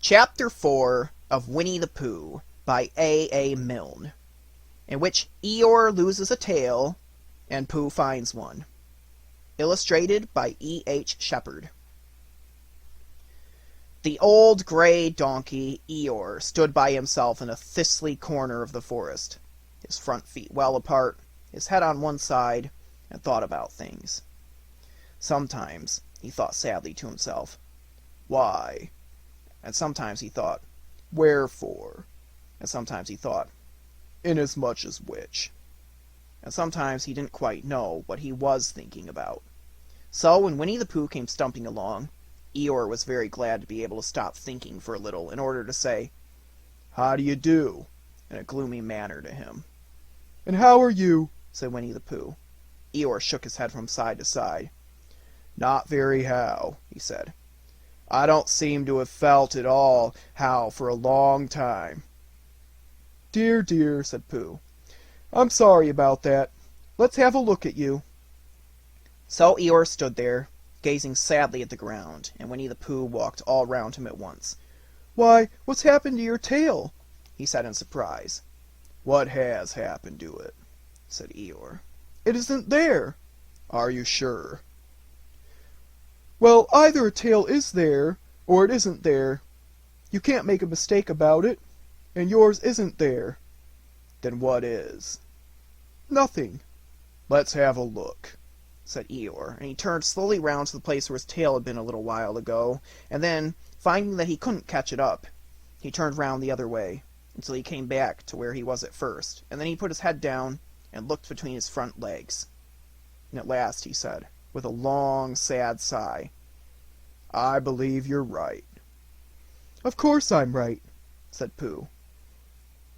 Chapter 4 of Winnie-the-Pooh by A. Milne, in which Eeyore loses a tail and Pooh finds one. Illustrated by E.H. Shepard. The old gray donkey, Eeyore, stood by himself in a thistly corner of the forest, his front feet well apart, his head on one side, and thought about things. Sometimes he thought sadly to himself, "Why?" And sometimes he thought, "Wherefore?" And sometimes he thought, "Inasmuch as which?" And sometimes he didn't quite know what he was thinking about. So when Winnie-the-Pooh came stumping along, Eeyore was very glad to be able to stop thinking for a little in order to say, "How do you do?" in a gloomy manner to him. "And how are you?" said Winnie-the-Pooh. Eeyore shook his head from side to side. "Not very how," he said. "I don't seem to have felt at all how for a long time." "Dear, dear," said Pooh. "I'm sorry about that. Let's have a look at you." So Eeyore stood there, gazing sadly at the ground, and Winnie-the-Pooh walked all round him at once. "Why, what's happened to your tail?" he said in surprise. "What has happened to it?" said Eeyore. "It isn't there." "Are you sure?" "Well, either a tail is there, or it isn't there. You can't make a mistake about it, and yours isn't there." "Then what is?" "Nothing." "Let's have a look," said Eeyore, and he turned slowly round to the place where his tail had been a little while ago, and then, finding that he couldn't catch it up, he turned round the other way, until he came back to where he was at first, and then he put his head down and looked between his front legs. And at last he said, with a long, sad sigh, "I believe you're right." "Of course I'm right," said Pooh.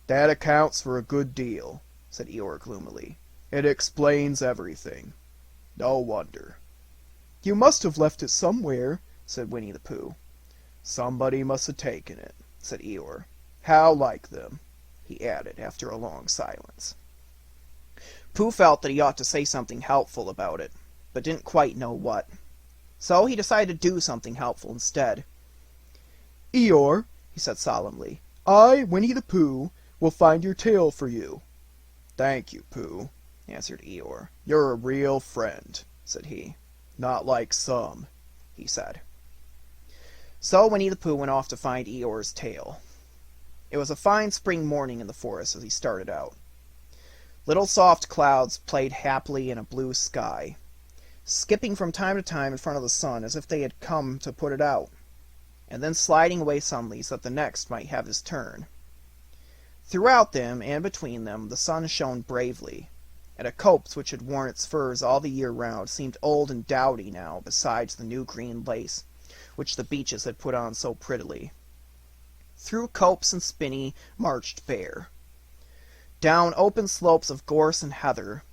"That accounts for a good deal," said Eeyore gloomily. "It explains everything. No wonder." "You must have left it somewhere," said Winnie-the-Pooh. "Somebody must have taken it," said Eeyore. "How like them," he added after a long silence. Pooh felt that he ought to say something helpful about it, but didn't quite know what. So he decided to do something helpful instead. "Eeyore," he said solemnly, "I, Winnie-the-Pooh, will find your tail for you." "Thank you, Pooh," answered Eeyore. "You're a real friend," said he. "Not like some," he said. So Winnie-the-Pooh went off to find Eeyore's tail. It was a fine spring morning in the forest as he started out. Little soft clouds played happily in a blue sky, skipping from time to time in front of the sun as if they had come to put it out, and then sliding away suddenly so that the next might have his turn. Throughout them and between them the sun shone bravely, and a copse which had worn its furs all the year round seemed old and dowdy now beside the new green lace which the beeches had put on so prettily. Through copse and spinney marched Bear, down open slopes of gorse and heather,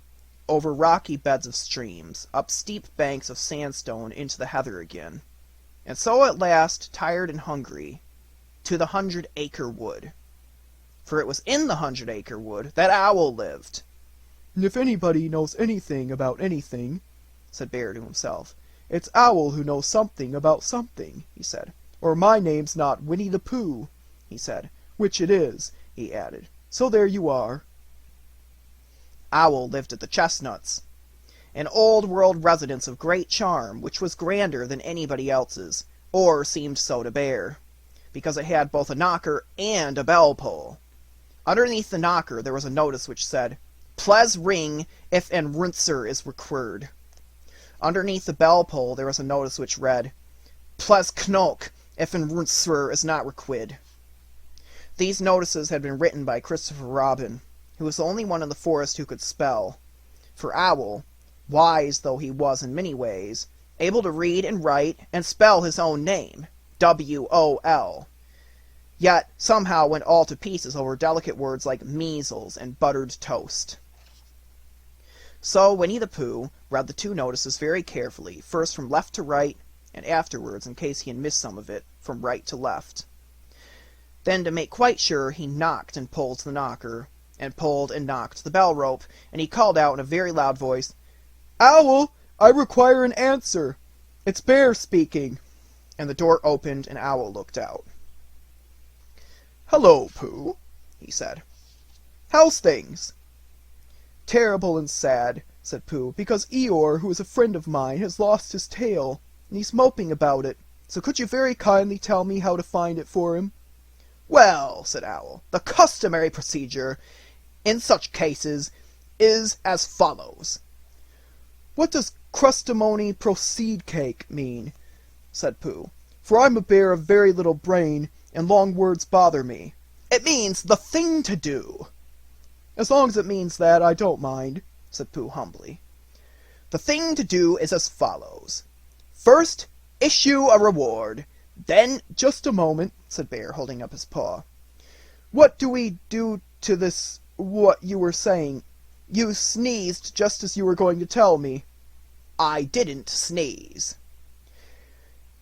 over rocky beds of streams, up steep banks of sandstone into the heather again, and so at last, tired and hungry, to the 100-acre wood. For it was in the 100-acre wood that Owl lived. "And if anybody knows anything about anything," said Bear to himself, "it's Owl who knows something about something," he said. "Or my name's not Winnie-the-Pooh," he said, "which it is," he added. "So there you are." Owl lived at the Chestnuts, an old-world residence of great charm, which was grander than anybody else's, or seemed so to Bear, because it had both a knocker and a bell-pull. Underneath the knocker there was a notice which said, "Ples ring if en runser is required." Underneath the bell-pull there was a notice which read, "Ples knock if en runser is not required." These notices had been written by Christopher Robin, who was the only one in the forest who could spell, for Owl, wise though he was in many ways, able to read and write and spell his own name, W-O-L, yet somehow went all to pieces over delicate words like measles and buttered toast. So Winnie-the-Pooh read the two notices very carefully, first from left to right, and afterwards, in case he had missed some of it, from right to left. Then, to make quite sure, he knocked and pulled the knocker, and pulled and knocked the bell rope, and he called out in a very loud voice, "Owl, I require an answer. It's Bear speaking." And the door opened, and Owl looked out. "Hello, Pooh," he said. "How's things?" "Terrible and sad," said Pooh, "because Eeyore, who is a friend of mine, has lost his tail, and he's moping about it. So could you very kindly tell me how to find it for him?" "Well," said Owl, "the customary procedure in such cases is as follows." "What does crustimony proceed cake mean?" said Pooh, "for I'm a bear of very little brain, and long words bother me." "It means the thing to do." "As long as it means that, I don't mind," said Pooh humbly. "The thing to do is as follows. First, issue a reward. Then—" "Just a moment," said Bear, holding up his paw. "What do we do to this, what you were saying? You sneezed just as you were going to tell me." "I didn't sneeze."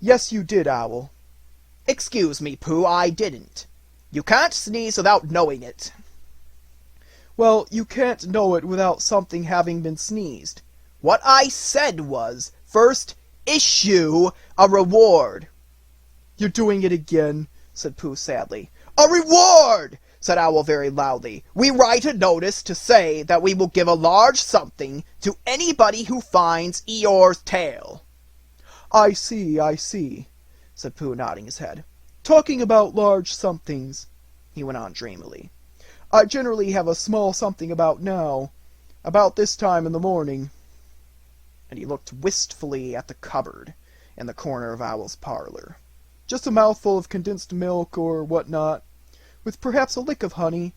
"Yes, you did, Owl." "Excuse me, Pooh, I didn't. You can't sneeze without knowing it." "Well, you can't know it without something having been sneezed." "What I said was, first issue a reward." "You're doing it again," said Pooh sadly. "A reward!" said Owl very loudly. "We write a notice to say that we will give a large something to anybody who finds Eeyore's tail." I see, said Pooh, nodding his head. "Talking about large somethings," he went on dreamily, "I generally have a small something about now, about this time in the morning." And he looked wistfully at the cupboard in the corner of Owl's parlor. "Just a mouthful of condensed milk or what not, with perhaps a lick of honey."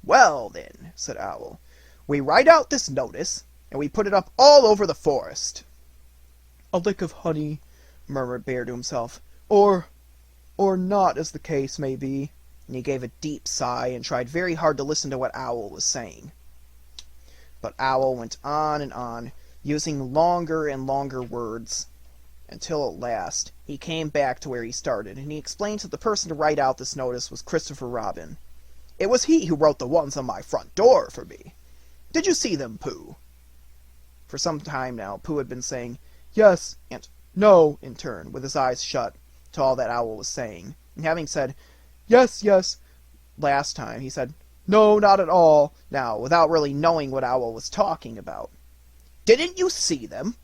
"Well, then," said Owl, "we write out this notice, and we put it up all over the forest." "A lick of honey," murmured Bear to himself, or not, as the case may be." And he gave a deep sigh and tried very hard to listen to what Owl was saying. But Owl went on and on, using longer and longer words, until at last he came back to where he started, and he explained that the person to write out this notice was Christopher Robin. "It was he who wrote the ones on my front door for me. Did you see them, Pooh?" For some time now, Pooh had been saying "Yes" and "No" in turn, with his eyes shut, to all that Owl was saying, and having said yes, last time, he said "No, not at all" now, without really knowing what Owl was talking about. "Didn't you see them?"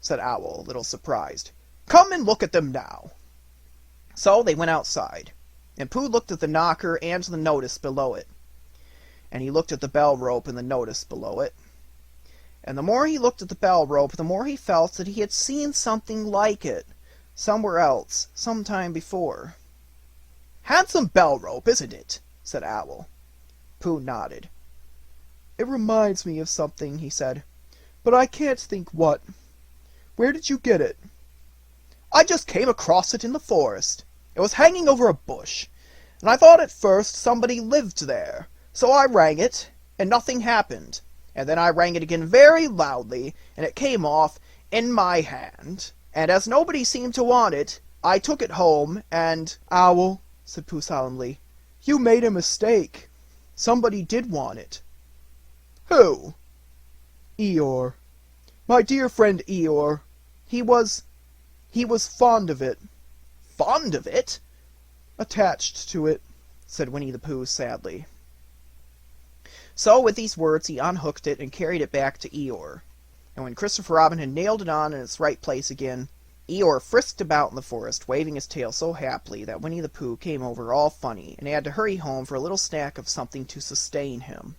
said Owl, a little surprised. "Come and look at them now." So they went outside, and Pooh looked at the knocker and the notice below it. And he looked at the bell rope and the notice below it. And the more he looked at the bell rope, the more he felt that he had seen something like it, somewhere else, some time before. "Handsome bell rope, isn't it?" said Owl. Pooh nodded. "It reminds me of something," he said, "but I can't think what. Where did you get it?" "I just came across it in the forest. It was hanging over a bush, and I thought at first somebody lived there, so I rang it, and nothing happened. And then I rang it again very loudly, and it came off in my hand. And as nobody seemed to want it, I took it home, and—" "Owl," said Pooh solemnly, "you made a mistake. Somebody did want it." "Who?" "Eeyore. My dear friend Eeyore. He was fond of it." "Fond of it?" "Attached to it," said Winnie-the-Pooh sadly. So with these words he unhooked it and carried it back to Eeyore. And when Christopher Robin had nailed it on in its right place again, Eeyore frisked about in the forest, waving his tail so happily that Winnie-the-Pooh came over all funny, and had to hurry home for a little snack of something to sustain him.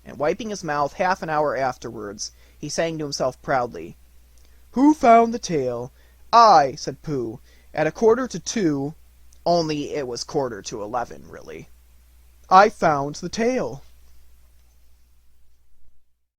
And wiping his mouth half an hour afterwards, he sang to himself proudly, "Who found the tail?" "I," said Pooh, "at 1:45, only it was 1:45, really." "I found the tail."